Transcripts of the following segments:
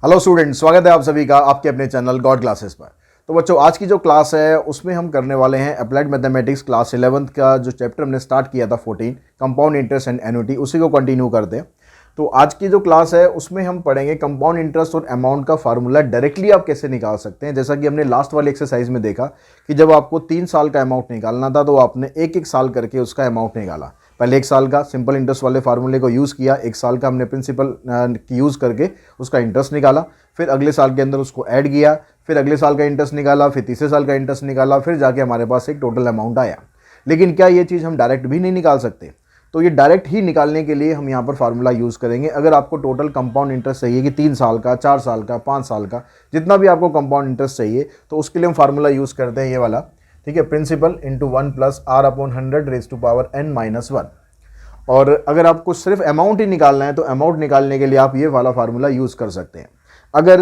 Hello students, स्वागत है आप सभी का आपके अपने चैनल गॉड क्लासेस पर। तो बच्चों, आज की जो क्लास है उसमें हम करने वाले हैं अप्लाइड मैथमेटिक्स क्लास 11th का जो चैप्टर हमने स्टार्ट किया था 14 कंपाउंड इंटरेस्ट एंड एन्युटी, उसी को कंटिन्यू करते हैं। तो आज की जो क्लास है उसमें हम पढ़ेंगे कंपाउंड इंटरेस्ट और अमाउंट का फार्मूला डायरेक्टली आप कैसे निकाल सकते हैं। जैसा कि हमने लास्ट वाली एक्सरसाइज में देखा कि जब आपको 3 साल का अमाउंट निकालना था तो आपने एक एक साल करके उसका अमाउंट निकाला। पहले 1 साल का सिंपल इंटरेस्ट वाले फार्मूले को यूज़ किया, 1 साल का हमने प्रिंसिपल यूज़ करके उसका इंटरेस्ट निकाला, फिर अगले साल के अंदर उसको ऐड किया, फिर अगले साल का इंटरेस्ट निकाला, फिर तीसरे साल का इंटरेस्ट निकाला, फिर जाके हमारे पास एक टोटल अमाउंट आया। लेकिन क्या ये चीज़ हम डायरेक्ट भी नहीं निकाल सकते? तो ये डायरेक्ट ही निकालने के लिए हम यहाँ पर फार्मूला यूज़ करेंगे। अगर आपको टोटल कंपाउंड इंटरेस्ट चाहिए कि 3 साल का, 4 साल का, 5 साल का, जितना भी आपको कंपाउंड इंटरेस्ट चाहिए, तो उसके लिए हम फार्मूला यूज़ करते हैं ये वाला, ठीक है, principal into 1 plus R upon 100 raise to power n minus 1। और अगर आपको सिर्फ अमाउंट ही निकालना है तो अमाउंट निकालने के लिए आप ये वाला फार्मूला यूज़ कर सकते हैं। अगर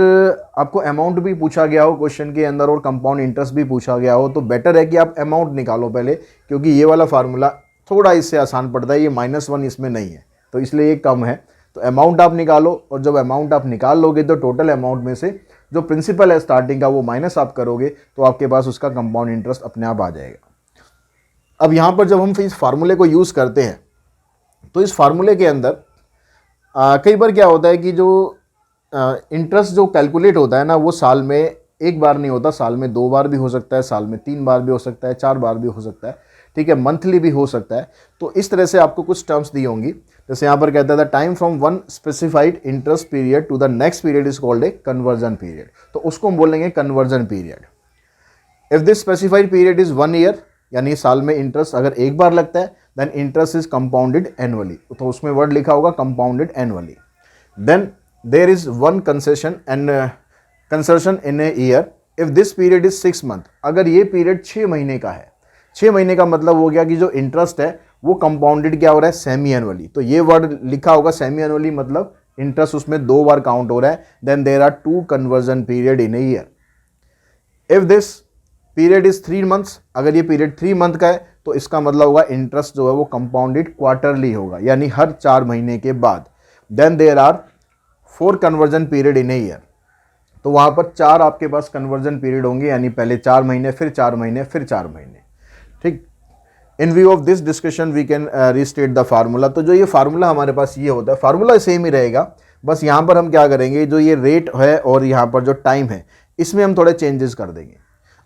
आपको अमाउंट भी पूछा गया हो क्वेश्चन के अंदर और कंपाउंड इंटरेस्ट भी पूछा गया हो तो बेटर है कि आप अमाउंट निकालो पहले, क्योंकि ये वाला फार्मूला थोड़ा इससे आसान पड़ता है। ये -1 इसमें नहीं है तो इसलिए ये कम है। तो अमाउंट आप निकालो, और जब अमाउंट आप निकाल लोगे तो टोटल अमाउंट में से जो प्रिंसिपल है स्टार्टिंग का वो माइनस आप करोगे तो आपके पास उसका कंपाउंड इंटरेस्ट अपने आप आ जाएगा। अब यहाँ पर जब हम इस फार्मूले को यूज़ करते हैं तो इस फार्मूले के अंदर कई बार क्या होता है कि जो इंटरेस्ट जो कैलकुलेट होता है ना, वो साल में एक बार नहीं होता, साल में 2 बार भी हो सकता है, साल में 3 बार भी हो सकता है, 4 बार भी हो सकता है, ठीक है, मंथली भी हो सकता है। तो इस तरह से आपको कुछ टर्म्स दी होंगी। जैसे यहाँ पर कहता था time from one specified interest period to the next period is called a conversion period. तो उसको हम बोलेंगे conversion period. If this specified period is 1 year, यानी साल में इंटरेस्ट अगर एक बार लगता है, then interest is compounded annually. तो उसमें वर्ड लिखा होगा compounded annually. Then there is one conversion and conversion in a year if this period is 6 month. अगर ये पीरियड 6 महीने का है, 6 महीने का मतलब हो गया कि जो इंटरेस्ट है वो कंपाउंडेड क्या हो रहा है, सेमी एनुअली। तो ये वर्ड लिखा होगा सेमी एनुअली, मतलब इंटरेस्ट उसमें 2 बार काउंट हो रहा है। Then there are 2 conversion period in a year. If this period is 3 months, अगर ये पीरियड 3 मंथ का है तो इसका मतलब होगा इंटरेस्ट जो है वो कंपाउंडेड क्वार्टरली होगा, यानी हर 4 महीने के बाद। Then there are 4 conversion period in a year. तो वहां पर 4 आपके पास कन्वर्जन पीरियड होंगे, यानी पहले 4 महीने, फिर 4 महीने, फिर 4 महीने, ठीक। In view of this discussion we can restate the formula. तो जो ये फार्मूला हमारे पास ये होता है, फार्मूला सेम ही रहेगा, बस यहां पर हम क्या करेंगे, जो ये रेट है और यहां पर जो टाइम है इसमें हम थोड़े चेंजेस कर देंगे।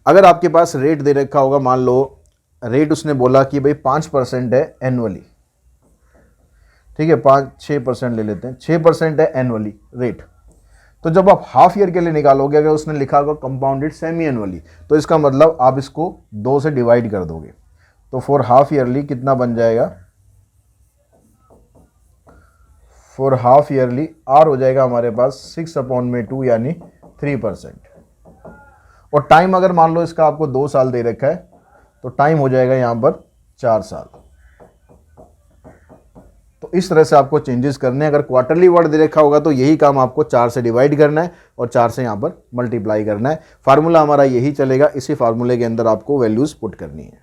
अगर आपके पास रेट दे रखा होगा, मान लो रेट उसने बोला कि भाई 5% है एनुअली, ठीक है, 5-6% ले लेते हैं, 6% है एनुअली रेट। तो जब आप हाफ ईयर के लिए निकालोगे, अगर उसने लिखा होगा कंपाउंडेड सेमी एनुअली, तो इसका मतलब आप इसको 2 से डिवाइड कर दोगे। तो फॉर हाफ ईयरली कितना बन जाएगा, फॉर हाफ ईयरली आर हो जाएगा हमारे पास 6/2 यानी 3%। और टाइम अगर मान लो इसका आपको 2 साल दे रखा है तो टाइम हो जाएगा यहां पर 4 साल। तो इस तरह से आपको चेंजेस करने हैं। अगर क्वार्टरली वर्ड दे रखा होगा तो यही काम आपको 4 से डिवाइड करना है और 4 से यहां पर मल्टीप्लाई करना है। फार्मूला हमारा यही चलेगा, इसी फार्मूले के अंदर आपको वैल्यूज पुट करनी है।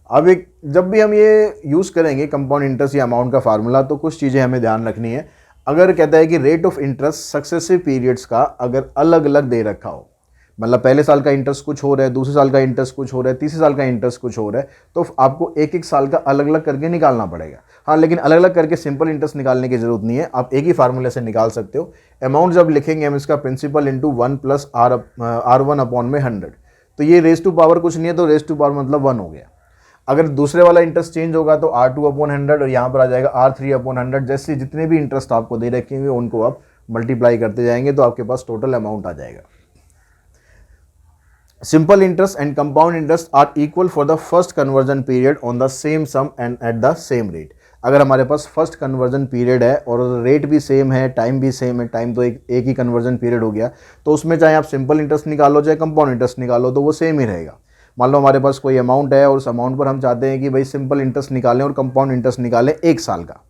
अब एक जब भी हम ये यूज करेंगे कंपाउंड इंटरेस्ट या अमाउंट का फार्मूला, तो कुछ चीजें हमें ध्यान रखनी है। अगर कहता है कि rate of interest successive periods का अगर अलग अलग दे रखा हो, मतलब पहले साल का इंटरेस्ट कुछ हो रहा है, दूसरे साल का इंटरेस्ट कुछ हो रहा है, तीसरे साल का इंटरेस्ट कुछ हो रहा है, तो आपको एक एक साल का अलग अलग करके निकालना पड़ेगा। हाँ, लेकिन अलग अलग करके सिंपल इंटरेस्ट निकालने की जरूरत नहीं है, आप एक ही फार्मूले से निकाल सकते हो। अमाउंट जब लिखेंगे हम इसका principal into 1 plus R1 upon में 100। तो ये रेज टू पावर कुछ नहीं है, तो रेज टू पावर मतलब 1 हो गया। अगर दूसरे वाला इंटरेस्ट चेंज होगा तो R2 अपॉन 100 और यहाँ पर आ जाएगा R3 अपॉन 100। जैसे जितने भी इंटरेस्ट आपको दे रखे होंगे उनको आप मल्टीप्लाई करते जाएंगे तो आपके पास टोटल अमाउंट आ जाएगा। Simple interest and compound interest are equal for the first conversion period on the same sum and at the same rate। अगर हमारे पास फर्स्ट कन्वर्जन पीरियड है और रेट भी सेम है, टाइम भी सेम है, टाइम तो एक ही कन्वर्जन पीरियड हो गया, तो उसमें चाहे आप सिंपल इंटरेस्ट निकालो चाहे कंपाउंड इंटरेस्ट निकालो तो वो सेम ही रहेगा। मान लो हमारे पास कोई अमाउंट है और उस अमाउंट पर हम चाहते हैं कि भाई सिंपल इंटरेस्ट निकालें और कंपाउंड इंटरेस्ट निकालें 1 साल का,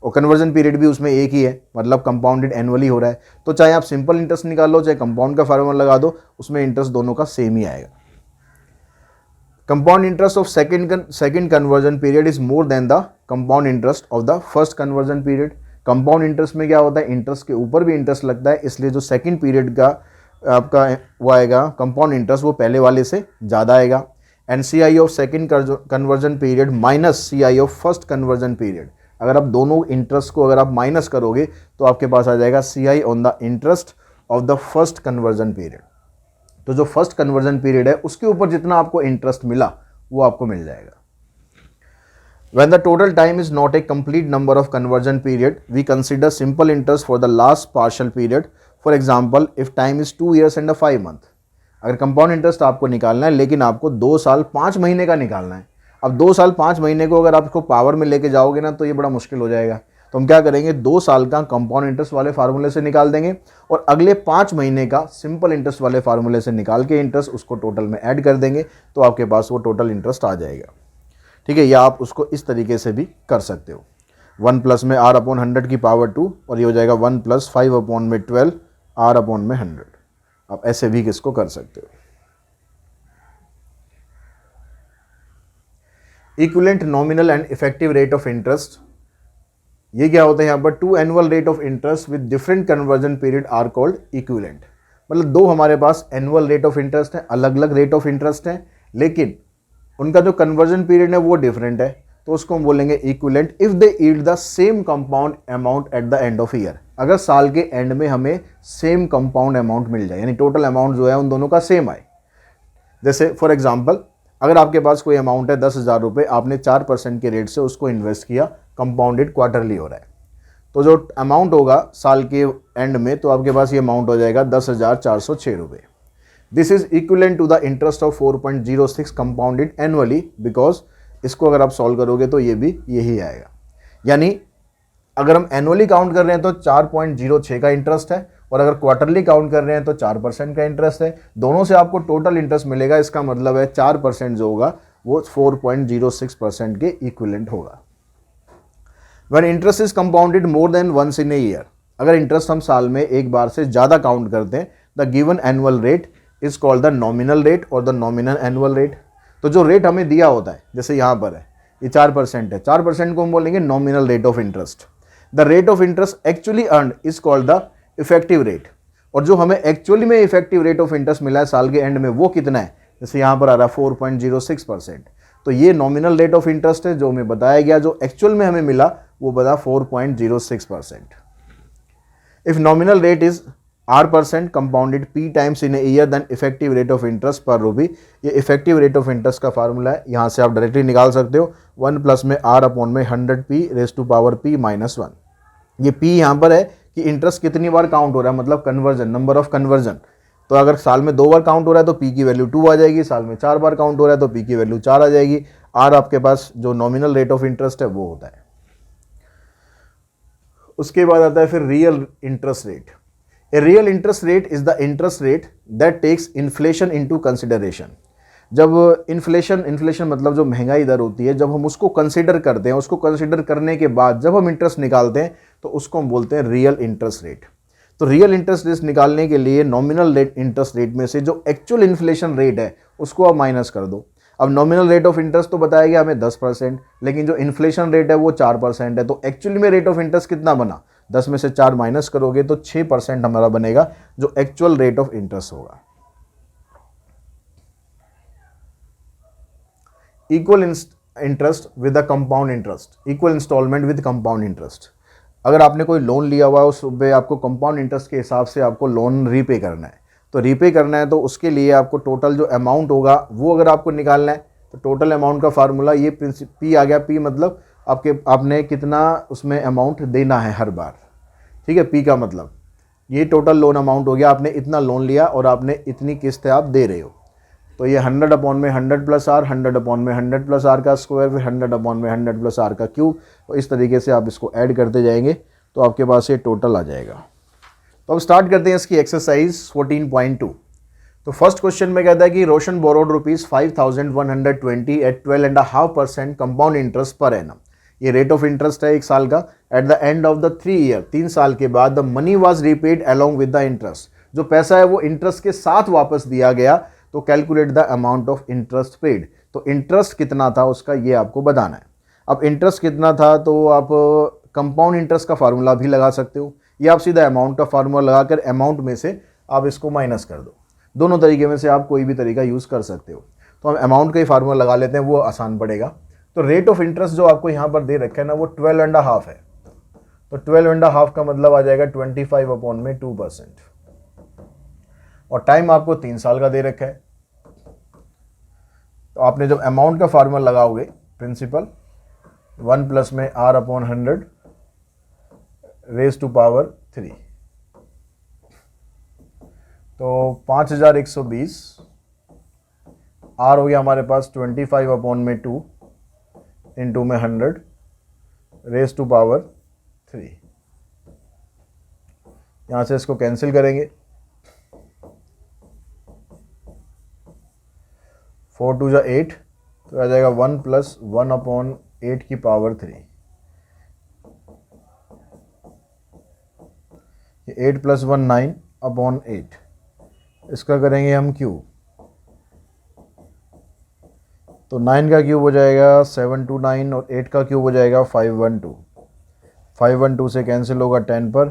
और कन्वर्जन पीरियड भी उसमें एक ही है, मतलब कंपाउंडेड एनुअली हो रहा है, तो चाहे आप सिंपल इंटरेस्ट निकालो चाहे कंपाउंड का फार्मूला लगा दो, उसमें इंटरेस्ट दोनों का सेम ही आएगा। Compound interest of second conversion period is more than the compound interest of the first conversion period. Compound interest में क्या होता है, इंटरेस्ट के ऊपर भी इंटरेस्ट लगता है, इसलिए जो सेकंड पीरियड का आपका वो आएगा कंपाउंड इंटरेस्ट वो पहले वाले से ज़्यादा आएगा। And C I of second conversion period minus C I of first conversion period, अगर आप दोनों इंटरेस्ट को अगर आप माइनस करोगे तो आपके पास आ जाएगा C I on the interest of the first conversion period. तो जो फर्स्ट कन्वर्जन पीरियड है उसके ऊपर जितना आपको इंटरेस्ट मिला वो आपको मिल जाएगा। When the total time is not a complete number of conversion period, we consider simple interest for the last partial period. For example, if time is 2 years and 5 months. अगर कंपाउंड इंटरेस्ट आपको निकालना है लेकिन आपको 2 साल 5 महीने का निकालना है, अब 2 साल 5 महीने को अगर आप इसको पावर में लेके जाओगे ना तो ये बड़ा मुश्किल हो जाएगा। तो हम क्या करेंगे, 2 साल का कंपाउंड इंटरेस्ट वाले फार्मूले से निकाल देंगे और अगले 5 महीने का सिंपल इंटरेस्ट वाले फार्मूले से निकाल के इंटरेस्ट उसको टोटल में ऐड कर देंगे, तो आपके पास वो टोटल इंटरेस्ट आ जाएगा। ठीक है, या आप उसको इस तरीके से भी कर सकते हो, 1 प्लस में r अपॉन 100 की पावर 2 और ये हो जाएगा 1 प्लस 5 अपॉन में 12 r अपॉन में 100। आप ऐसे भी किसको कर सकते हो। Equivalent nominal and effective rate of interest, ये क्या होता है यहाँ पर, 2 annual rate of interest with different conversion period are called equivalent. मतलब 2 हमारे पास एनुअल रेट ऑफ इंटरेस्ट है, अलग अलग रेट ऑफ इंटरेस्ट है, लेकिन उनका जो कन्वर्जन पीरियड है वो डिफरेंट है, तो उसको हम बोलेंगे equivalent if they yield the same compound amount at the end of year. अगर साल के एंड में हमें सेम कंपाउंड अमाउंट मिल जाए, यानी टोटल अमाउंट जो है उन दोनों का सेम आए। जैसे फॉर एग्जांपल, अगर आपके पास कोई अमाउंट है 10,000 रुपये, आपने 4% के रेट से उसको इन्वेस्ट किया, कंपाउंडेड क्वार्टरली हो रहा है, तो जो अमाउंट होगा साल के एंड में तो आपके पास ये अमाउंट हो जाएगा 10,406 रुपये। This is equivalent to the interest of 4.06 compounded annually, because इसको अगर आप सॉल्व करोगे तो ये भी यही आएगा। यानी अगर हम एनुअली काउंट कर रहे हैं तो 4.06 का इंटरेस्ट है, और अगर क्वार्टरली काउंट कर रहे हैं तो 4% का इंटरेस्ट है। दोनों से आपको टोटल इंटरेस्ट मिलेगा, इसका मतलब है 4% जो होगा वो 4.06% के इक्विवेलेंट होगा। When interest is compounded more than once in a year, अगर इंटरेस्ट हम साल में एक बार से ज़्यादा काउंट करते हैं, the given annual rate is called the nominal rate और द नॉमिनल एनुअल रेट। तो जो रेट हमें दिया होता है, जैसे यहाँ पर है ये 4% है, 4% को हम बोलेंगे nominal rate of interest. The rate of interest actually earned is called the effective rate, और जो हमें एक्चुअली में इफेक्टिव रेट ऑफ इंटरेस्ट मिला है साल के एंड में वो कितना है, जैसे यहाँ पर आ रहा है 4.06%। तो ये नॉमिनल रेट ऑफ इंटरेस्ट है जो हमें बताया गया, जो एक्चुअल में हमें मिला वो बता 4.06%। If nominal rate is r% compounded p times in a year then effective rate of interest per rupee. ये इफेक्टिव रेट ऑफ इंटरेस्ट का फार्मूला है, यहाँ से आप डायरेक्टली निकाल सकते हो, 1 प्लस में r अपॉन में 100p raise to power p minus 1। ये p यहाँ पर है कि इंटरेस्ट कितनी बार काउंट हो रहा है, मतलब कन्वर्जन, नंबर ऑफ कन्वर्जन। तो अगर साल में 2 बार काउंट हो रहा है तो p की वैल्यू 2 आ जाएगी, साल में 4 बार काउंट हो रहा है तो p की वैल्यू 4 आ जाएगी। r आपके पास जो नॉमिनल रेट ऑफ इंटरेस्ट है वो होता है। उसके बाद आता है फिर real interest rate. A real interest rate is the interest rate that takes inflation into consideration. जब इन्फ्लेशन मतलब जो महंगाई दर होती है, जब हम उसको कंसिडर करते हैं, उसको कंसिडर करने के बाद जब हम इंटरेस्ट निकालते हैं तो उसको हम बोलते हैं रियल इंटरेस्ट रेट। तो रियल इंटरेस्ट रेट निकालने के लिए नॉमिनल रेट इंटरेस्ट रेट में से जो एक्चुअल इन्फ्लेशन रेट है उसको आप माइनस कर दो। अब नॉमिनल रेट ऑफ इंटरेस्ट तो बताया गया हमें 10%, लेकिन जो इन्फ्लेशन रेट है वो 4% है, तो एक्चुअली में रेट ऑफ इंटरेस्ट कितना बना, 10 में से 4 माइनस करोगे तो 6% हमारा बनेगा जो एक्चुअल रेट ऑफ इंटरेस्ट होगा। Equal interest with the compound interest, equal instalment with compound interest. अगर आपने कोई लोन लिया हुआ है उस पे आपको कंपाउंड इंटरेस्ट के हिसाब से आपको लोन रीपे करना है, तो रीपे करना है तो उसके लिए आपको टोटल जो अमाउंट होगा वो अगर आपको निकालना है तो टोटल अमाउंट का फार्मूला ये पी आ गया। पी मतलब आपने कितना उसमें अमाउंट देना है हर बार, ठीक है। पी का मतलब ये टोटल लोन अमाउंट हो गया, आपने इतना लोन लिया और आपने इतनी किस्तें आप दे रहे हो, तो ये 100 अपॉन में 100 प्लस आर, 100 अपॉन में 100 प्लस आर का स्क्वायर, फिर 100 अपॉन में 100 प्लस आर का क्यूब। तो इस तरीके से आप इसको ऐड करते जाएंगे तो आपके पास ये टोटल आ जाएगा। तो अब स्टार्ट करते हैं इसकी एक्सरसाइज 14.2। तो फर्स्ट क्वेश्चन में कहता है कि Roshan borrowed ₹5,120 at 12.5% compound interest per annum. ये रेट ऑफ इंटरेस्ट है 1 साल का। At the end of the 3 year, 3 साल के बाद the money was repaid along with the interest. जो पैसा है वो इंटरेस्ट के साथ वापस दिया गया, तो calculate the amount of interest paid. तो इंटरेस्ट कितना था उसका ये आपको बताना है। अब इंटरेस्ट कितना था तो आप कंपाउंड इंटरेस्ट का फार्मूला भी लगा सकते हो, या आप सीधा अमाउंट का फार्मूला लगाकर अमाउंट में से आप इसको माइनस कर दो। दोनों तरीके में से आप कोई भी तरीका यूज़ कर सकते हो। तो हम अमाउंट का ही फार्मूला लगा लेते हैं, वो आसान पड़ेगा। तो रेट ऑफ इंटरेस्ट जो आपको यहाँ पर दे रखा है ना, वो 12.5 है। तो 12.5 का मतलब आ जाएगा 25/2%। और टाइम आपको 3 साल का दे रखा है। तो आपने जब अमाउंट का फार्मूला लगाओगे, प्रिंसिपल 1 प्लस में R/100 रेज टू पावर 3, तो 5120 R हो गया हमारे पास 25/2 इंटू में 100 रेज टू पावर 3। यहाँ से इसको कैंसिल करेंगे, 4 2 जा 8, तो आ जाएगा 1 प्लस 1/8 की पावर 3। 8 प्लस 1 9/8। इसका करेंगे हम क्यूब, तो 9 का क्यूब हो जाएगा 729 और 8 का क्यूब हो जाएगा 512। 512 से कैंसिल होगा 10 पर,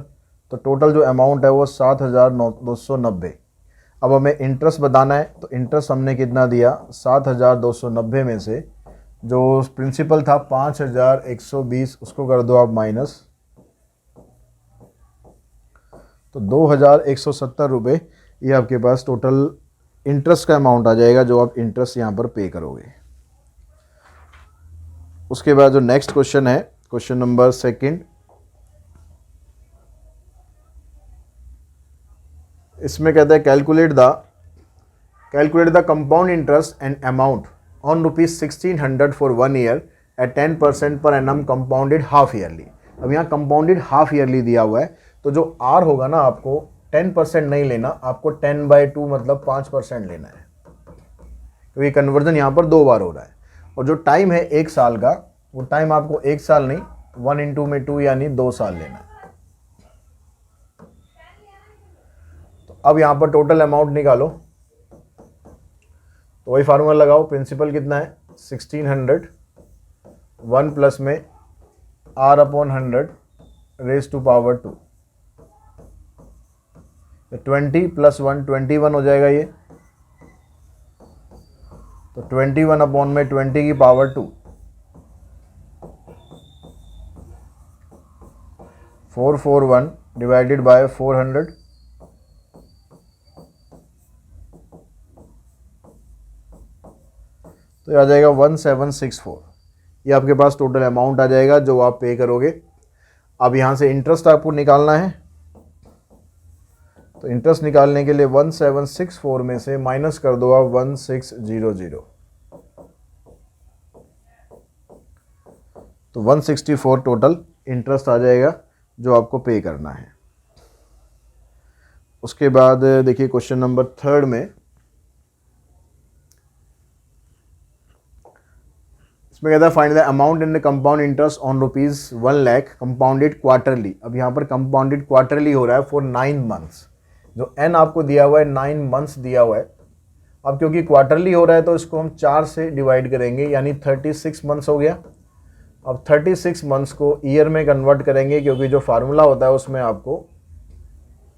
तो टोटल जो अमाउंट है वो 7,290। अब हमें इंटरेस्ट बताना है, तो इंटरेस्ट हमने कितना दिया, 7,290 में से जो प्रिंसिपल था 5,120, उसको कर दो आप माइनस, तो 2,170 रुपये ये आपके पास टोटल इंटरेस्ट का अमाउंट आ जाएगा जो आप इंटरेस्ट यहाँ पर पे करोगे। उसके बाद जो नेक्स्ट क्वेश्चन है, क्वेश्चन नंबर 2, इसमें कहता है calculate the compound interest and amount on ₹1600 for 1 year at 10% per annum compounded half yearly. अब यहाँ कंपाउंडेड हाफ ईयरली दिया हुआ है, तो जो आर होगा ना, आपको 10% नहीं लेना, आपको 10/2 मतलब 5% लेना है, क्योंकि कन्वर्जन यहाँ पर 2 बार हो रहा है। और जो टाइम है 1 साल का, वो टाइम आपको 1 साल नहीं, 1 इंटू में 2 यानी 2 साल लेना है। अब यहाँ पर टोटल अमाउंट निकालो, तो वही फार्मूला लगाओ। प्रिंसिपल कितना है 1600, 1 प्लस में R/100 raise to power 2, 20 plus 1 21 हो जाएगा ये, तो 21/20 की पावर 2, 441 डिवाइडेड बाय 400, तो ये आ जाएगा 1764। ये आपके पास टोटल अमाउंट आ जाएगा जो आप पे करोगे। अब यहाँ से इंटरेस्ट आपको निकालना है, तो इंटरेस्ट निकालने के लिए 1764 में से माइनस कर दो आप 1600, तो 164 टोटल इंटरेस्ट आ जाएगा जो आपको पे करना है। उसके बाद देखिए क्वेश्चन नंबर 3 में, इसमें कहता है find the amount in the compound interest on ₹1 lakh compounded quarterly. अब यहाँ पर कंपाउंडेड क्वार्टरली हो रहा है फॉर 9 मंथ्स। जो एन आपको दिया हुआ है 9 मंथ्स दिया हुआ है। अब क्योंकि क्वार्टरली हो रहा है तो इसको हम 4 से डिवाइड करेंगे, यानी 36 मंथ्स हो गया। अब 36 मंथ्स को ईयर में कन्वर्ट करेंगे, क्योंकि जो फार्मूला होता है उसमें आपको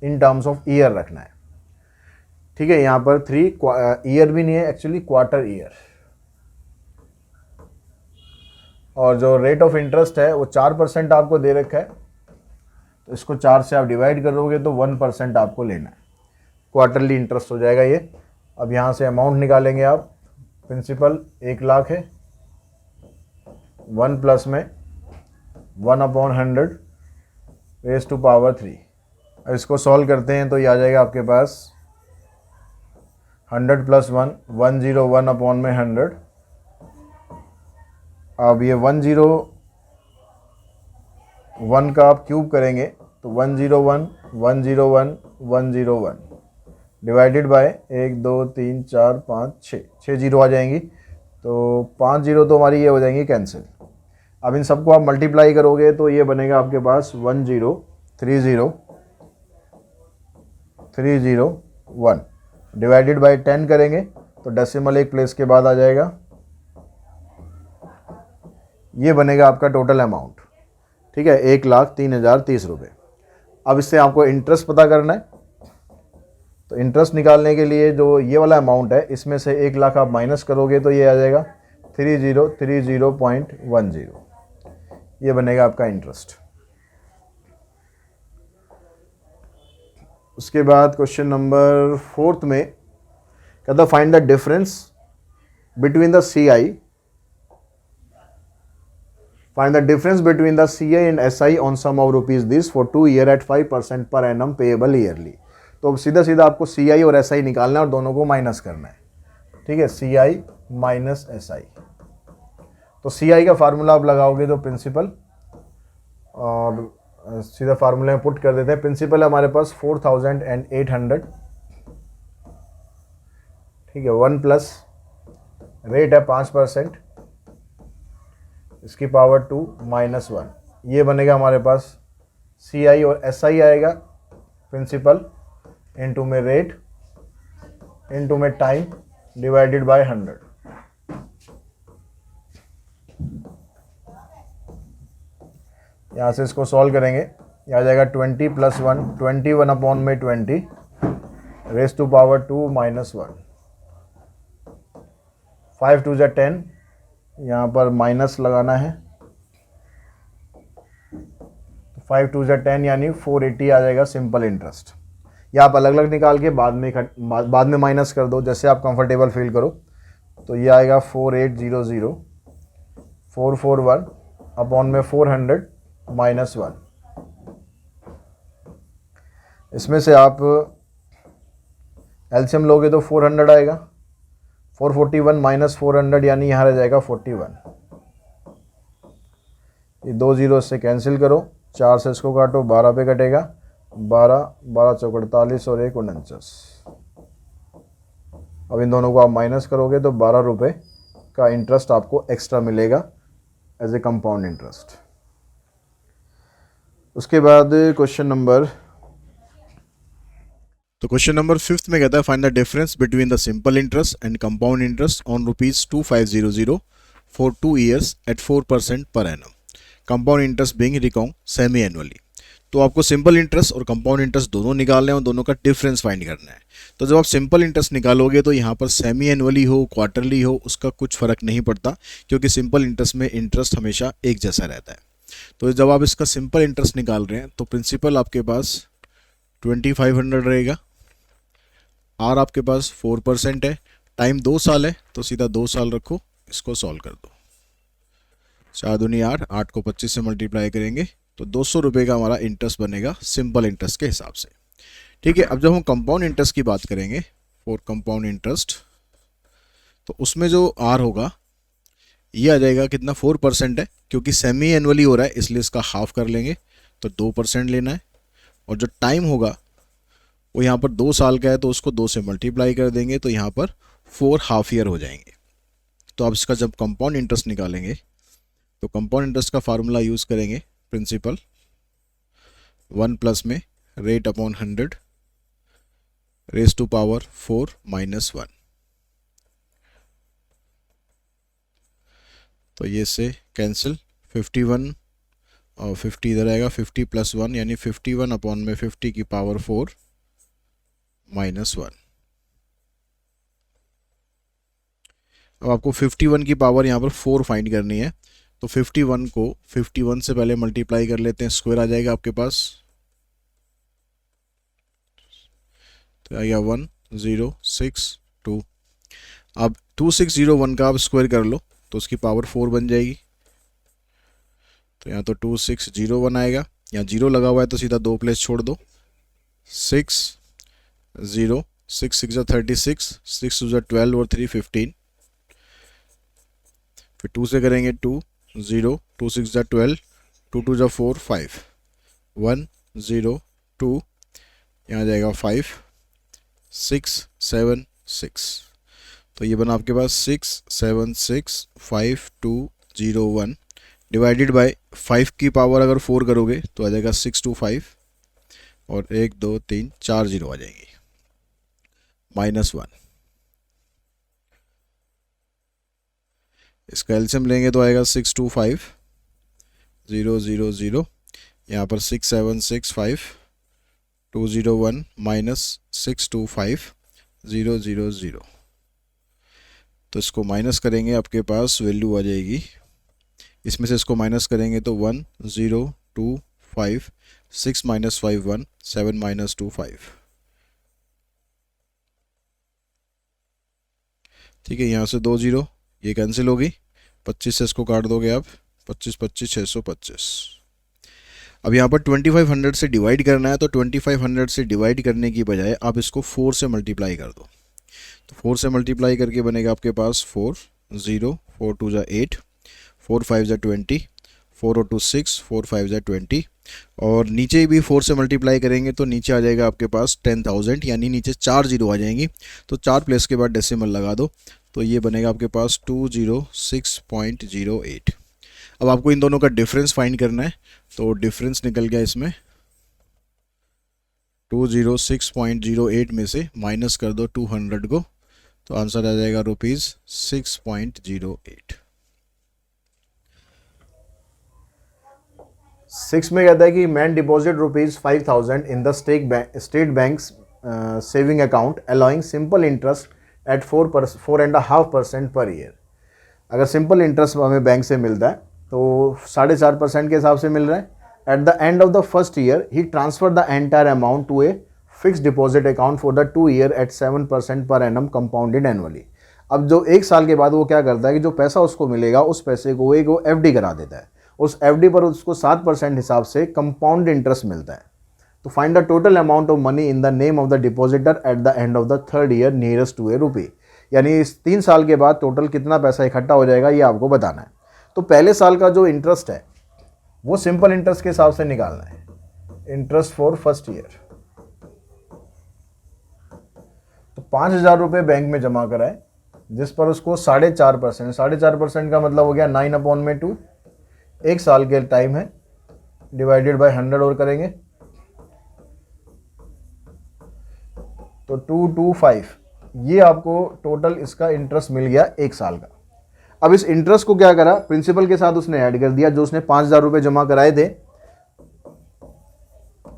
इन टर्म्स ऑफ ईयर रखना है। ठीक है, यहाँ पर 3 ईयर भी नहीं है, एक्चुअली क्वार्टर ईयर। और जो रेट ऑफ इंटरेस्ट है वो 4% आपको दे रखा है, तो इसको 4 से आप डिवाइड करोगे तो 1% आपको लेना है। क्वार्टरली इंटरेस्ट हो जाएगा ये। अब यहाँ से अमाउंट निकालेंगे आप। प्रिंसिपल 1 लाख है, 1 प्लस में 1/100 रेज टू पावर 3। अब इसको सॉल्व करते हैं तो ये आ जाएगा आपके पास 100 प्लस 1 101/100। अब ये 101 का आप क्यूब करेंगे तो 101 101 101 डिवाइडेड बाय 1 2 3 4 5 6 जीरो आ जाएंगी, तो 5 जीरो तो हमारी ये हो जाएंगी कैंसिल। अब इन सबको आप मल्टीप्लाई करोगे तो ये बनेगा आपके पास 1030301 डिवाइडेड बाय 10 करेंगे तो डेसिमल एक प्लेस के बाद आ जाएगा। ये बनेगा आपका टोटल अमाउंट। ठीक ठीक है, 1,03,030 रुपये। अब इससे आपको इंटरेस्ट पता करना है। तो इंटरेस्ट निकालने के लिए जो ये वाला अमाउंट है, इसमें से 1,00,000 आप माइनस करोगे तो ये आ जाएगा 3030.10। ये बनेगा आपका इंटरेस्ट। उसके बाद क्वेश्चन नंबर 4 में कहता find the difference between the CI, find the difference between the CI and SI on sum of rupees this for 2 year at 5% per annum payable yearly. तो अब सीधा सीधा आपको CI और SI निकालना है और दोनों को माइनस करना है। ठीक है, CI माइनस SI। तो CI का फार्मूला आप लगाओगे तो प्रिंसिपल, और सीधा फार्मूले में पुट कर देते हैं। प्रिंसिपल हमारे पास 4,800, ठीक है, 1 प्लस रेट है 5%, इसकी पावर 2 माइनस 1, ये बनेगा हमारे पास CI और SI आएगा। प्रिंसिपल इनटू में रेट इनटू में टाइम डिवाइडेड बाय 100। यहाँ से इसको सॉल्व करेंगे, ये आ जाएगा 20 + 1, 21/20 रेस टू पावर 2 माइनस 1, 5 2 10, यहाँ पर माइनस लगाना है, 5 2 10 यानी 480 आ जाएगा सिंपल इंटरेस्ट। या आप अलग अलग निकाल के बाद में माइनस कर दो, जैसे आप कंफर्टेबल फील करो। तो ये आएगा 4800 441 अपॉन में 400 माइनस 1। इसमें से आप एलसीएम लोगे तो 400 आएगा, 441 माइनस 400 यानी यहाँ रह जाएगा 41। ये 2 0 से कैंसिल करो, 4 से इसको काटो, 12 पे कटेगा, 12 12 चौक 48 और 1 49। अब इन दोनों को आप माइनस करोगे तो 12 रुपये का इंटरेस्ट आपको एक्स्ट्रा मिलेगा एज ए कंपाउंड इंटरेस्ट। उसके बाद क्वेश्चन नंबर, तो क्वेश्चन नंबर 5 में कहता है find the difference between the simple interest and compound interest on ₹2500 for 2 years at 4% per annum, compound interest being reckoned semi annually. तो आपको simple interest और compound interest दोनों निकालने हैं और दोनों का डिफरेंस फाइंड करना है। तो जब आप सिंपल इंटरेस्ट निकालोगे तो यहाँ पर सेमी एनुअली हो क्वार्टरली हो उसका कुछ फ़र्क नहीं पड़ता, क्योंकि सिंपल इंटरेस्ट में इंटरेस्ट हमेशा एक जैसा रहता है। तो जब आप इसका सिंपल इंटरेस्ट निकाल रहे हैं तो प्रिंसिपल आपके पास 2500 रहेगा, आर आपके पास 4% है, टाइम 2 साल है तो सीधा 2 साल रखो, इसको सॉल्व कर दो। 4 दूनी 8, 8 को 25 से मल्टीप्लाई करेंगे तो 200 रुपये का हमारा इंटरेस्ट बनेगा सिंपल इंटरेस्ट के हिसाब से। ठीक है, अब जब हम कंपाउंड इंटरेस्ट की बात करेंगे फॉर कंपाउंड इंटरेस्ट, तो उसमें जो आर होगा ये आ जाएगा कितना, 4% है, क्योंकि सेमी एनुअली हो रहा है इसलिए इसका हाफ कर लेंगे तो 2% लेना है। और जो टाइम होगा वो यहाँ पर 2 साल का है तो उसको 2 से मल्टीप्लाई कर देंगे तो यहाँ पर 4 हाफ ईयर हो जाएंगे। तो अब इसका जब कंपाउंड इंटरेस्ट निकालेंगे तो कंपाउंड इंटरेस्ट का फार्मूला यूज़ करेंगे, प्रिंसिपल 1 प्लस में rate upon 100 raise to power 4 minus 1। तो ये से कैंसिल, 51 और 50 इधर आएगा, 50 + 1 यानी 51 अपॉन में 50 की पावर 4 माइनस 1। अब आपको 51 की पावर यहाँ पर 4 फाइंड करनी है, तो 51 को 51 से पहले मल्टीप्लाई कर लेते हैं, स्क्वायर आ जाएगा आपके पास, तो आ गया 1062। अब 2601 का आप स्क्वायर कर लो तो उसकी पावर 4 बन जाएगी, तो यहाँ तो 2601 आएगा, यहाँ 0 लगा हुआ है तो सीधा 2 प्लेस छोड़ दो, 6 0 6 6 36, 6 2 12 और 3 15, फिर 2 से करेंगे 2 0 2 6 12, 2 2 4 5 1 0 2, यहाँ जाएगा 5 6 7 6, तो ये बना आपके पास 6 7 6 5 2 0 1 डिवाइडेड बाय 5 की पावर अगर 4 करोगे तो आ जाएगा 625 और 1 2 3 4 0 आ जाएंगी, -1। इसका एलसीएम लेंगे तो आएगा 625 000, यहाँ पर 6765201 माइनस 625000, तो इसको माइनस करेंगे, आपके पास वैल्यू आ जाएगी, इसमें से इसको माइनस करेंगे तो 1025, 6 माइनस 5 1, 7 माइनस 2 5। ठीक है, यहाँ से 2 0, ये कैंसिल होगी, 25 से इसको काट दोगे आप, 25 25 625। अब यहाँ पर 2500 से डिवाइड करना है, तो 2500 से डिवाइड करने की बजाय आप इसको 4 से मल्टीप्लाई कर दो। तो 4 से मल्टीप्लाई करके बनेगा आपके पास 4 0, 4 2 जा 8, 4 5 जा 20, 4 और 2 6, 4 5 जा 20, और नीचे भी 4 से मल्टीप्लाई करेंगे तो नीचे आ जाएगा आपके पास 10,000, यानी नीचे 4 जीरो आ जाएंगी, तो 4 प्लेस के बाद डेसिमल लगा दो, तो ये बनेगा आपके पास 206.08। अब आपको इन दोनों का डिफरेंस फाइंड करना है, तो डिफरेंस निकल गया इसमें 206.08 में से माइनस कर दो 200 को, तो आंसर आ जाएगा ₹6.08। 6 में कहता है कि man deposit ₹5,000 in the state bank saving account allowing simple interest eight 4.5% per year. अगर सिंपल इंटरेस्ट हमें बैंक से मिलता है तो 4.5% के हिसाब से मिल रहा है। At the end of the first year he transfer the entire amount to a fix deposit account for the 2 year at 7% per annum compounded annually. अब जो 1 साल के बाद वो क्या करता है कि जो पैसा उसको मिलेगा उस पैसे को एक वो एफडी करा देता है, उस एफडी पर उसको 7% हिसाब से कंपाउंड इंटरेस्ट मिलता है। तो find the total amount of money in the name of the depositor at the end of the third year nearest to a rupee. यानी इस 3 साल के बाद टोटल कितना पैसा इकट्ठा हो जाएगा ये आपको बताना है। तो पहले साल का जो इंटरेस्ट है वो सिंपल इंटरेस्ट के हिसाब से निकालना है, इंटरेस्ट फॉर फर्स्ट ईयर। तो 5,000 रुपये बैंक में जमा कराए जिस पर उसको 4.5% का मतलब हो गया 9/2, 1 साल के टाइम है, डिवाइडेड बाय 100 और करेंगे तो 225, ये आपको टोटल इसका इंटरेस्ट मिल गया 1 साल का। अब इस इंटरेस्ट को क्या करा, प्रिंसिपल के साथ उसने ऐड कर दिया जो उसने 5,000 रुपये जमा कराए थे,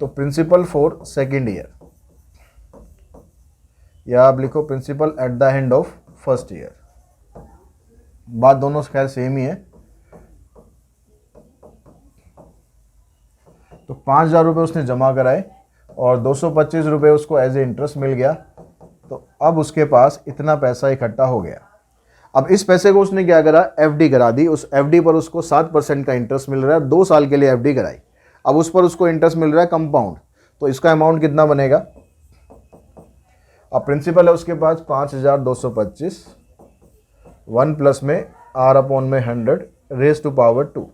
तो प्रिंसिपल फॉर सेकेंड ईयर, या आप लिखो principal at the end of first year. बात दोनों खैर सेम ही है। तो 5,000 रुपये उसने जमा कराए और 225 रुपये उसको एज ए इंटरेस्ट मिल गया, तो अब उसके पास इतना पैसा इकट्ठा हो गया। अब इस पैसे को उसने क्या करा, एफडी करा दी। उस एफडी पर उसको 7% का इंटरेस्ट मिल रहा है, 2 साल के लिए एफडी कराई। अब उस पर उसको इंटरेस्ट मिल रहा है कंपाउंड, तो इसका अमाउंट कितना बनेगा। अब प्रिंसिपल है उसके पास 5,225, 1 प्लस में R/100 रेज टू पावर 2।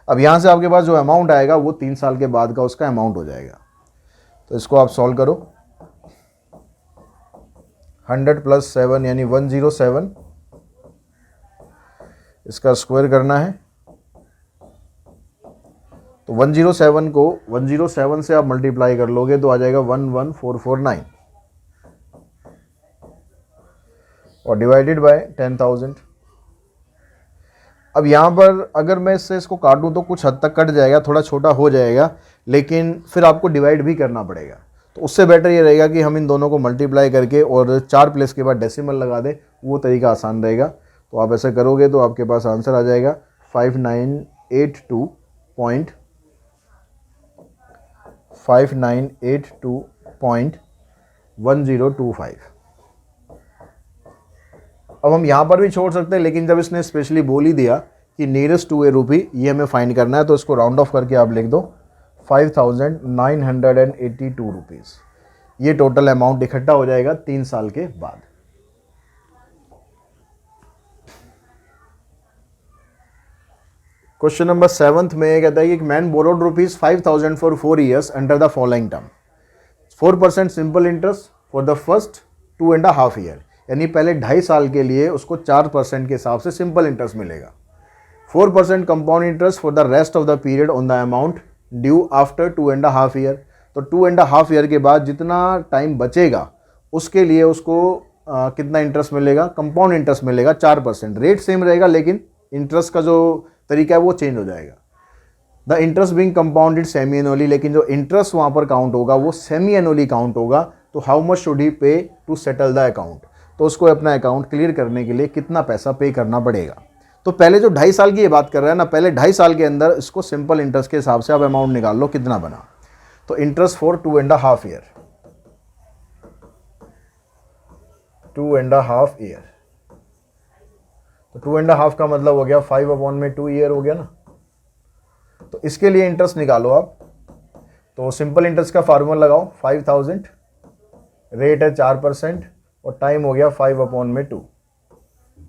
अब यहाँ से आपके पास जो अमाउंट आएगा वो 3 साल के बाद का उसका अमाउंट हो जाएगा। तो इसको आप सॉल्व करो, 100 + 7 यानी 107, इसका स्क्वायर करना है। तो 107 को 107 से आप मल्टीप्लाई कर लोगे तो आ जाएगा 11449 और डिवाइडेड बाय 10,000। अब यहाँ पर अगर मैं इससे इसको काटूँ तो कुछ हद तक कट जाएगा, थोड़ा छोटा हो जाएगा, लेकिन फिर आपको डिवाइड भी करना पड़ेगा। तो उससे बेटर ये रहेगा कि हम इन दोनों को मल्टीप्लाई करके और 4 प्लेस के बाद डेसिमल लगा दें, वो तरीका आसान रहेगा। तो आप ऐसा करोगे तो आपके पास आंसर आ जाएगा 5982.1025। अब हम यहाँ पर भी छोड़ सकते हैं, लेकिन जब इसने स्पेशली बोल ही दिया कि नियरेस्ट टू ए रुपी ये हमें फाइंड करना है, तो इसको राउंड ऑफ करके आप लिख दो 5,982 रुपीज़। ये टोटल अमाउंट इकट्ठा हो जाएगा 3 साल के बाद। क्वेश्चन नंबर 7 में कहता है कि man borrowed ₹5,000 for 4 years under the following term, 4% simple interest for the first 2.5 year, यानी पहले 2.5 साल के लिए उसको 4% के हिसाब से सिंपल इंटरेस्ट मिलेगा। 4% compound interest for the rest of the period on the amount due after 2.5 year. तो 2.5 ईयर के बाद जितना टाइम बचेगा उसके लिए उसको कितना इंटरेस्ट मिलेगा, कंपाउंड इंटरेस्ट मिलेगा 4%। रेट सेम रहेगा लेकिन इंटरेस्ट का जो तरीका है वो चेंज हो जाएगा। The interest being compounded semi annually, लेकिन जो इंटरेस्ट वहाँ पर काउंट होगा वो सेमी एनुअली काउंट होगा। तो हाउ मच शुड ही पे टू सेटल द अकाउंट, तो उसको अपना अकाउंट क्लियर करने के लिए कितना पैसा पे करना पड़ेगा। तो पहले जो 2.5 साल की ये बात कर रहा है ना, पहले 2.5 साल के अंदर इसको सिंपल इंटरेस्ट के हिसाब से आप अमाउंट निकाल लो कितना बना। तो इंटरेस्ट फॉर 2.5 ईयर, 2.5 ईयर, तो 2.5 का मतलब हो गया 5/2 ईयर हो गया ना। तो इसके लिए इंटरेस्ट निकालो आप, तो सिंपल इंटरेस्ट का फार्मूला लगाओ 5000, रेट है 4% और टाइम हो गया 5/2,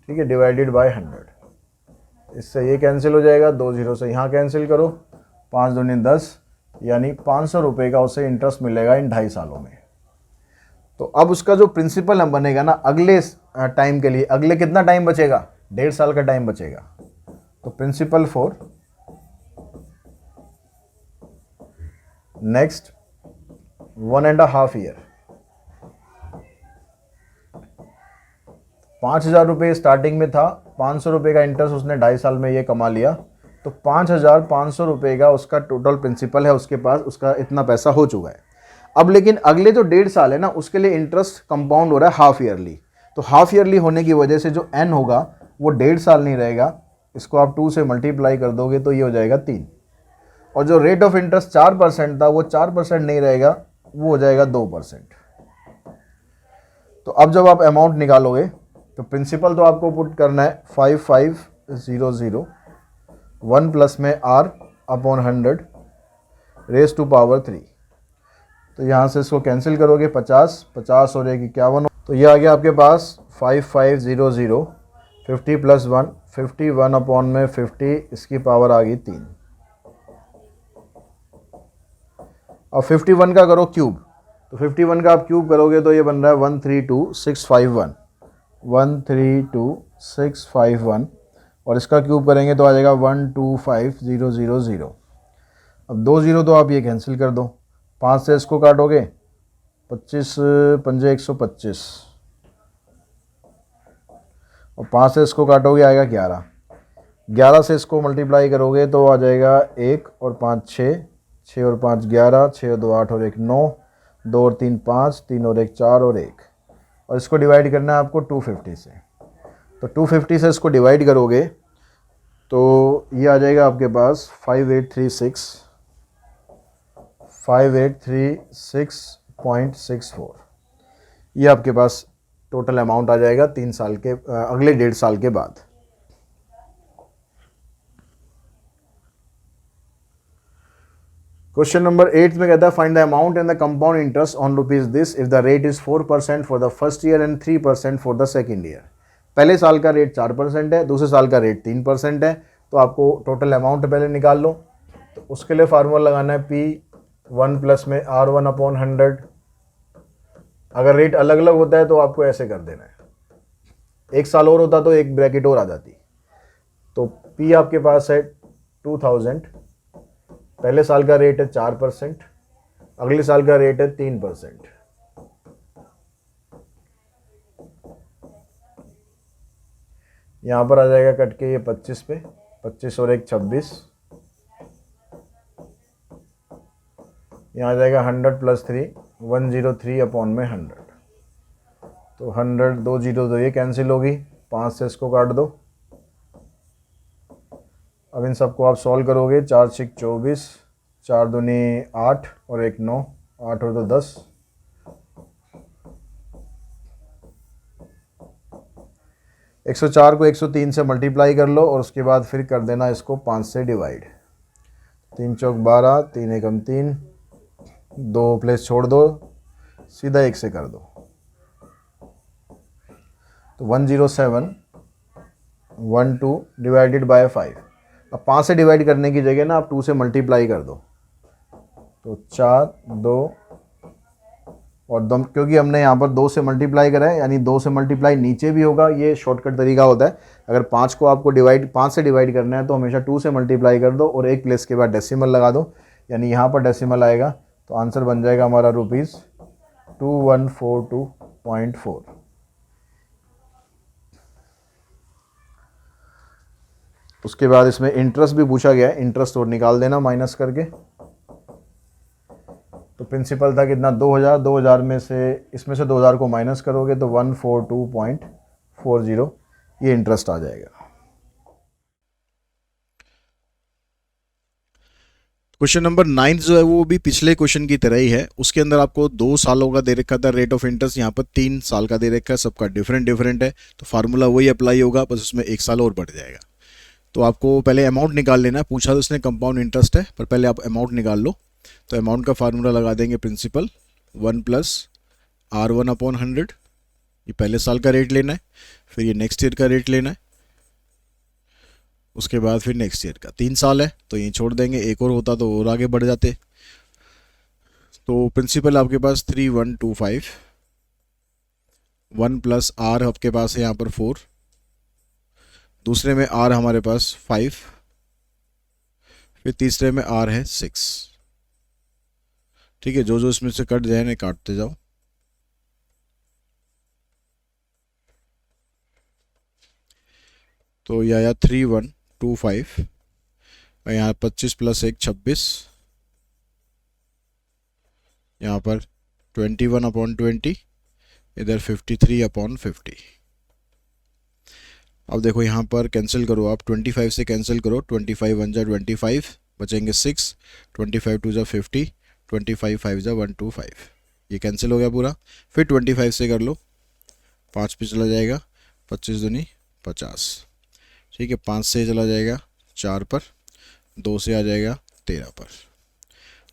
ठीक है, डिवाइडेड बाय 100। इससे ये कैंसिल हो जाएगा, 2 0 से यहाँ कैंसिल करो, 5 दूनी 10, यानी 500 रुपये का उसे इंटरेस्ट मिलेगा इन 2.5 सालों में। तो अब उसका जो प्रिंसिपल हम बनेगा ना अगले टाइम के लिए, अगले कितना टाइम बचेगा, 1.5 साल का टाइम बचेगा। तो प्रिंसिपल फॉर नेक्स्ट 1.5 ईयर, 5,000 रुपये स्टार्टिंग में था, 500 रुपये का इंटरेस्ट उसने 2.5 साल में ये कमा लिया। तो 5,500 रुपये का उसका टोटल प्रिंसिपल है उसके पास, उसका इतना पैसा हो चुका है। अब लेकिन अगले जो 1.5 साल है ना उसके लिए इंटरेस्ट कंपाउंड हो रहा है हाफ ईयरली। तो हाफ ईयरली होने की वजह से जो एन होगा वो 1.5 साल नहीं रहेगा, इसको आप 2 से मल्टीप्लाई कर दोगे तो ये हो जाएगा 3। और जो रेट ऑफ इंटरेस्ट 4% था वो 4% नहीं रहेगा, वो हो जाएगा 2%। तो अब जब आप अमाउंट निकालोगे तो प्रिंसिपल तो आपको पुट करना है 5500, 1 प्लस में r/100 रेज टू पावर 3। तो यहाँ से इसको कैंसिल करोगे 50 50 और 1 51, तो ये आ गया आपके पास 5500, 50 + 1 51/50, इसकी पावर आ गई 3। अब 51 का करो क्यूब, तो 51 का आप क्यूब करोगे तो ये बन रहा है 132651, 132651, और इसका क्यूब करेंगे तो आ जाएगा 125000। अब 2 0 तो आप ये कैंसिल कर दो, 5 से इसको काटोगे 25 पंजे 125, और 5 से इसको काटोगे आएगा 11, 11 से इसको मल्टीप्लाई करोगे तो आ जाएगा 1 और 5 6, 6 और 5 11, 6 और 2 8 और 1 9, 2 और 3 5, 3 और 1 4 और 1, और इसको डिवाइड करना है आपको 250 से। तो 250 से इसको डिवाइड करोगे तो ये आ जाएगा आपके पास 5836.64। ये आपके पास टोटल अमाउंट आ जाएगा 3 साल के अगले 1.5 साल के बाद। क्वेश्चन नंबर 8 में कहता है find the amount and the compound interest on rupees this if the rate is 4% for the first year and 3% for the second year. पहले साल का रेट 4% है, दूसरे साल का रेट 3% है। तो आपको टोटल अमाउंट पहले निकाल लो। तो उसके लिए फार्मूला लगाना है P1 प्लस में R1/100। अगर रेट अलग अलग होता है तो आपको ऐसे कर देना है, 1 साल और होता तो एक ब्रैकेट और आ जाती। तो P आपके पास है 2000, पहले साल का रेट है 4%, अगले साल का रेट है 3%। यहाँ पर आ जाएगा कट के ये 25 पे, 25 और 1 26, यहाँ आ जाएगा 100 + 3 103/100। तो 100 2 0 तो ये कैंसिल होगी, 5 से इसको काट दो। अब इन सबको आप सॉल्व करोगे, 4 6 24, 4 दूनी 8 और 1 9, 8 और 2 10। 104 को 103 से मल्टीप्लाई कर लो और उसके बाद फिर कर देना इसको 5 से डिवाइड। 3 चौक 12, 3 एकम 3, 2 प्लेस छोड़ दो, सीधा 1 से कर दो। तो 10712 डिवाइडेड बाय 5। अब 5 से डिवाइड करने की जगह ना आप 2 से मल्टीप्लाई कर दो। तो 4 2 और 2, क्योंकि हमने यहाँ पर 2 से मल्टीप्लाई करा है यानी 2 से मल्टीप्लाई नीचे भी होगा, ये शॉर्टकट तरीका होता है। अगर 5 को आपको 5 से डिवाइड करना है तो हमेशा 2 से मल्टीप्लाई कर दो और एक प्लेस के बाद डेसिमल लगा दो, यानी यहाँ पर डेसिमल आएगा। तो आंसर बन जाएगा हमारा ₹2142.4। उसके बाद इसमें इंटरेस्ट भी पूछा गया है, इंटरेस्ट और निकाल देना माइनस करके। तो प्रिंसिपल था कितना 2000, 2000 में से इसमें से 2000 को माइनस करोगे तो 142.40 ये इंटरेस्ट आ जाएगा। क्वेश्चन नंबर 9 जो है वो भी पिछले क्वेश्चन की तरह ही है। उसके अंदर आपको 2 सालों का दे रखा था रेट ऑफ इंटरेस्ट, यहाँ पर 3 साल का दे रखा है। सबका डिफरेंट डिफरेंट है, तो फार्मूला वही अप्लाई होगा, बस उसमें 1 साल और बढ़ जाएगा। तो आपको पहले अमाउंट निकाल लेना है। पूछा तो उसने कंपाउंड इंटरेस्ट है, पर पहले आप अमाउंट निकाल लो। तो अमाउंट का फार्मूला लगा देंगे प्रिंसिपल 1 + R1/100। ये पहले साल का रेट लेना है, फिर ये नेक्स्ट ईयर का रेट लेना है, उसके बाद फिर नेक्स्ट ईयर का। 3 साल है तो ये छोड़ देंगे, एक और होता तो और आगे बढ़ जाते। तो प्रिंसिपल आपके पास 3125, 1 + R आपके पास है यहाँ पर 4, दूसरे में R हमारे पास 5, फिर तीसरे में R है 6। ठीक है, जो जो इसमें से कट जाए ना काटते जाओ। तो यह आया 3125 और यहाँ 25 + 1 26, यहाँ पर 21/20, इधर 53/50। अब देखो यहाँ पर कैंसिल करो आप, 25 से कैंसिल करो, 25 1 जा 25, बचेंगे 6, 25 2 जा 50, 25 5 जा 125, ये कैंसिल हो गया पूरा। फिर 25 से कर लो, 5 पे चला जाएगा, 25 दूनी 50। ठीक है, 5 से चला जाएगा 4 पर, 2 से आ जाएगा 13 पर।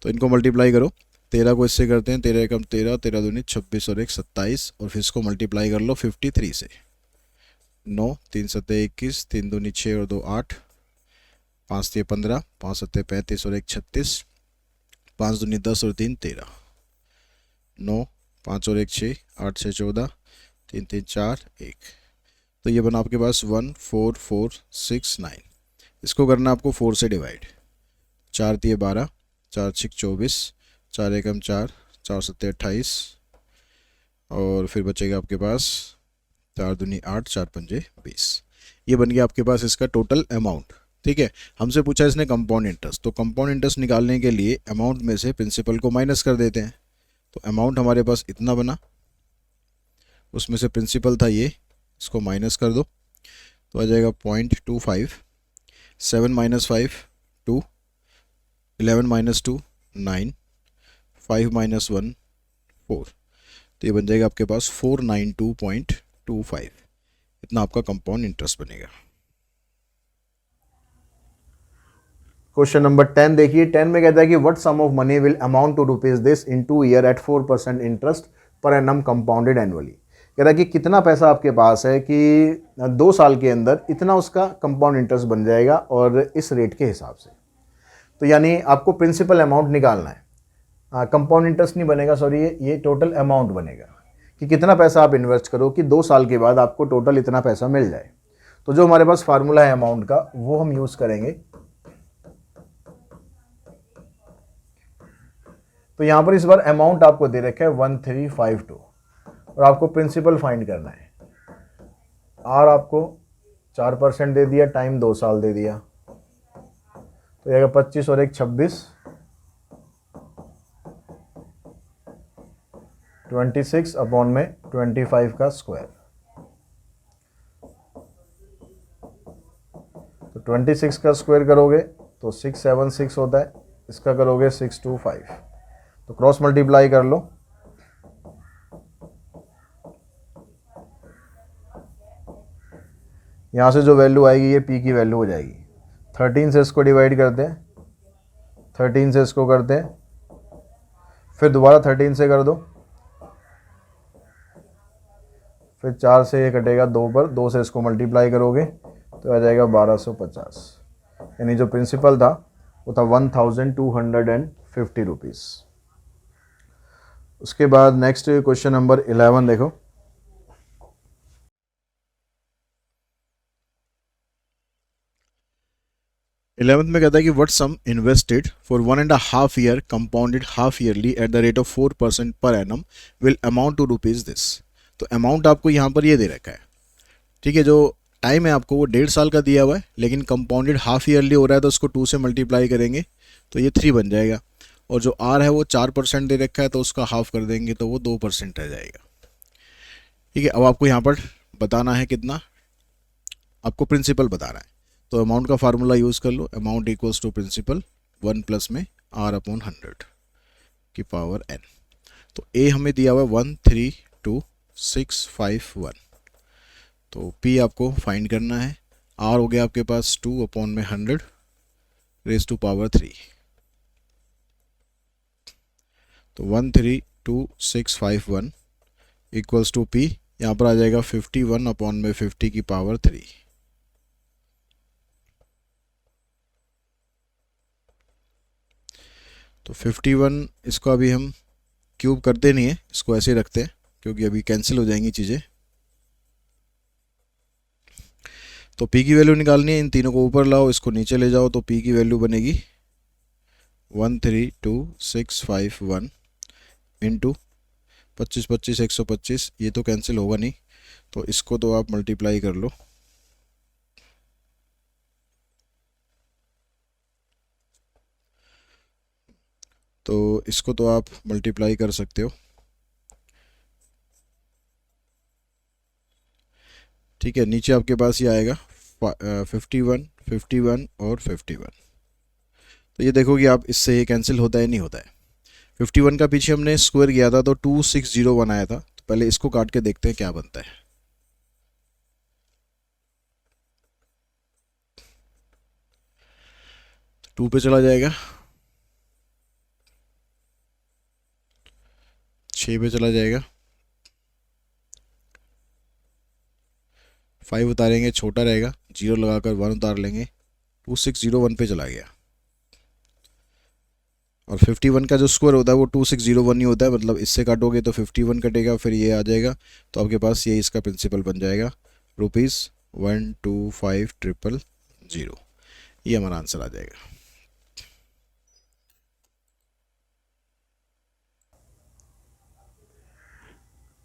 तो इनको मल्टीप्लाई करो, 13 को इससे करते हैं, 13 एकम 13, 13 दूनी 26 और 1 27, और फिर इसको मल्टीप्लाई कर लो 53 से। 9 3 7 21, 3 दूनी 6 और 2 8, 5 3 15, 5 7 35 और 1 36, 5 दूनी 10 और 3 13, 9 5 और 1 6, 8 6 14, 3 3 4 1। तो ये बना आपके पास 14469। इसको करना आपको 4 से डिवाइड, 4 3 12, 4 6 24, 4 एकम 4, 4 7 28, और फिर बचेगा आपके पास 4 दूनी 8, 4 पंजे 20। ये बन गया आपके पास इसका टोटल अमाउंट। ठीक है, हमसे पूछा इसने कंपाउंड इंटरेस्ट, तो कंपाउंड इंटरेस्ट निकालने के लिए अमाउंट में से प्रिंसिपल को माइनस कर देते हैं। तो अमाउंट हमारे पास इतना बना, उसमें से प्रिंसिपल था ये, इसको माइनस कर दो तो आ जाएगा 0.25, 7 - 5 2, 11 - 2 9, 5 - 1 4। तो ये बन जाएगा आपके पास 492.25। इतना आपका कंपाउंड इंटरेस्ट बनेगा। क्वेश्चन नंबर 10 देखिए, 10 में कहता है कि what sum of money will amount to rupees this in 2 year at 4% interest per annum compounded annually. कह रहा है कि कितना पैसा आपके पास है कि 2 साल के अंदर इतना उसका कंपाउंड इंटरेस्ट बन जाएगा और इस रेट के हिसाब से। तो यानी आपको प्रिंसिपल अमाउंट निकालना है, कंपाउंड इंटरेस्ट नहीं बनेगा, सॉरी, ये टोटल अमाउंट बनेगा कि कितना पैसा आप इन्वेस्ट करो कि 2 साल के बाद आपको टोटल इतना पैसा मिल जाए। तो जो हमारे पास फार्मूला है अमाउंट का वो हम यूज़ करेंगे। तो यहाँ पर इस बार अमाउंट आपको दे रखा है 1352 और आपको प्रिंसिपल फाइंड करना है। आर आपको 4% दे दिया, टाइम 2 साल दे दिया, तो ये 25 और 1 26, 26 अपॉन में 25 का स्क्वायर। तो 26 का स्क्वायर करोगे तो 676 होता है, इसका करोगे 625, तो क्रॉस मल्टीप्लाई कर लो। यहाँ से जो वैल्यू आएगी ये पी की वैल्यू हो जाएगी। 13 से इसको डिवाइड करते हैं, 13 से इसको करते हैं, फिर दोबारा 13 से कर दो, फिर 4 से ये कटेगा 2 पर, 2 से इसको मल्टीप्लाई करोगे तो आ जाएगा 1250। यानी जो प्रिंसिपल था वो था 1250 रुपीज़। उसके बाद नेक्स्ट क्वेश्चन नंबर 11 देखो। इलेवंथ में कहता है कि what sum invested for 1.5 year compounded half yearly at the rate of 4% per annum will amount to rupees this. तो अमाउंट आपको यहाँ पर ये दे रखा है। ठीक है, जो टाइम है आपको वो 1.5 साल का दिया हुआ है, लेकिन कंपाउंडेड हाफ ईयरली हो रहा है तो उसको 2 से मल्टीप्लाई करेंगे तो ये 3 बन जाएगा। और जो आर है वो 4% दे रखा है तो उसका हाफ कर देंगे तो वो 2% रह जाएगा। ठीक है, अब आपको यहाँ पर बताना है कितना, आपको प्रिंसिपल बताना है। तो अमाउंट का फार्मूला यूज़ कर लो, amount equals to principal 1 plus में R/100 की पावर n। तो ए हमें दिया हुआ है 132,651, तो P आपको फाइंड करना है। R हो गया आपके पास 2/100 रेज़ टू पावर 3, तो 132,651 इक्वल्स टू P यहाँ पर आ जाएगा 51/50 की पावर 3। तो 51 इसको अभी हम क्यूब करते नहीं है, इसको ऐसे ही रखते हैं क्योंकि अभी कैंसिल हो जाएंगी चीज़ें। तो P की वैल्यू निकालनी है, इन तीनों को ऊपर लाओ, इसको नीचे ले जाओ, तो P की वैल्यू बनेगी 132,651 इंटू 25 25 125, ये तो कैंसिल होगा नहीं तो इसको तो आप मल्टीप्लाई कर लो। तो इसको तो आप मल्टीप्लाई कर सकते हो। ठीक है, नीचे आपके पास ये आएगा 51 51 और 51। तो ये देखो कि आप इससे ये कैंसिल होता है नहीं होता है। 51 का पीछे हमने स्क्वायर किया था तो 2601 आया था, तो पहले इसको काट के देखते हैं क्या बनता है। टू पे चला जाएगा, 6 पे चला जाएगा, 5 उतारेंगे छोटा रहेगा, 0 लगाकर 1 उतार लेंगे, 2601 पे चला गया। और 51 का जो स्क्वायर होता है वो 2601 ही होता है, मतलब इससे काटोगे तो 51 कटेगा, फिर ये आ जाएगा, तो आपके पास ये इसका प्रिंसिपल बन जाएगा ₹125,000। ये हमारा आंसर आ जाएगा।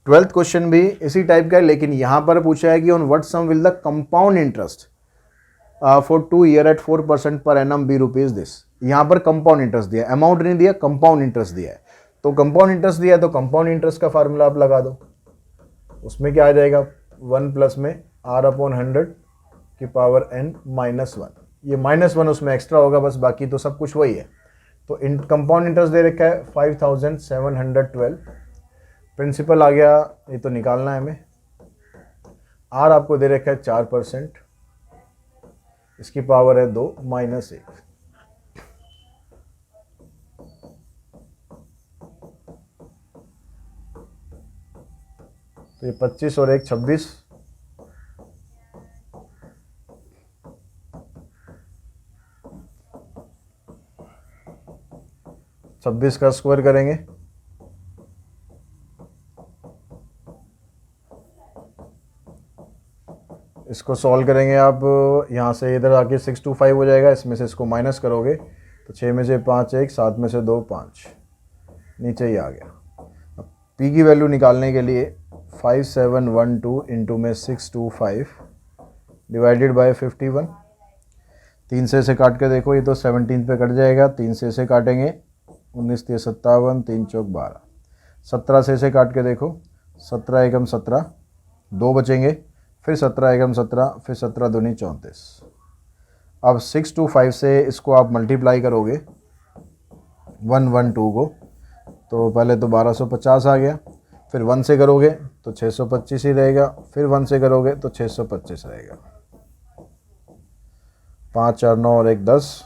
ट्वेल्थ क्वेश्चन भी इसी टाइप का है, लेकिन यहाँ पर पूछा है कि on what sum will the compound interest for 2 year at 4% per annum B rupees this. यहाँ पर कंपाउंड इंटरेस्ट दिया, अमाउंट नहीं दिया, कंपाउंड इंटरेस्ट दिया है। तो कंपाउंड इंटरेस्ट दिया है तो कंपाउंड इंटरेस्ट का फार्मूला आप लगा दो, उसमें क्या आ जाएगा 1 प्लस में R/100 की पावर n -1। ये -1 उसमें एक्स्ट्रा होगा बस, बाकी तो सब कुछ वही है। तो इन कंपाउंड इंटरेस्ट दे रखा है 5712। प्रिंसिपल आ गया, ये तो निकालना है हमें। R आपको दे रखा है 4%, इसकी पावर है 2 -1। तो ये 25 और 1 26, छब्बीस का स्क्वायर करेंगे, इसको सॉल्व करेंगे आप, यहाँ से इधर आके 625 हो जाएगा, इसमें से इसको माइनस करोगे तो 6 में से 5 1, 7 में से 2 5, नीचे ही आ गया। अब P की वैल्यू निकालने के लिए 5712 इंटू में 625 डिवाइडेड बाय 51। 3 से इसे काट के देखो, ये तो 17 पे कट जाएगा, 3 से इसे काटेंगे 19 3 57, 3 चौक 12। 17 से इसे काट के देखो, 17 एकम 17, 2 बचेंगे, फिर 17 एकम 17, फिर 17 दूनी 34। अब 625 से इसको आप मल्टीप्लाई करोगे 112 को, तो पहले तो 1250 आ गया, फिर 1 से करोगे तो 625 ही रहेगा, फिर 1 से करोगे तो 625 रहेगा। 5 4 9 और 1 10,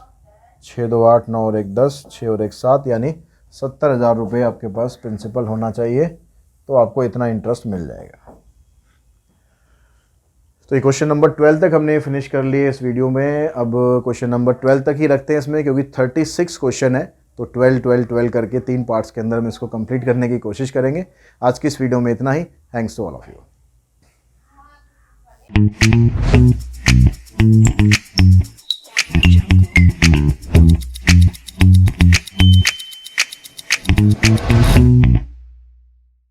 6 2 8 9 और 1 10, 6 और 1 7, यानी 70,000 रुपये आपके पास प्रिंसिपल होना चाहिए, तो आपको इतना इंटरेस्ट मिल जाएगा। तो ये क्वेश्चन नंबर 12 तक हमने फिनिश कर लिए इस वीडियो में। अब क्वेश्चन नंबर 12 तक ही रखते हैं इसमें, क्योंकि 36 क्वेश्चन है, तो 12 12 12 करके 3 पार्ट्स के अंदर हम इसको कंप्लीट करने की कोशिश करेंगे। आज की इस वीडियो में इतना ही। Thanks to all of you.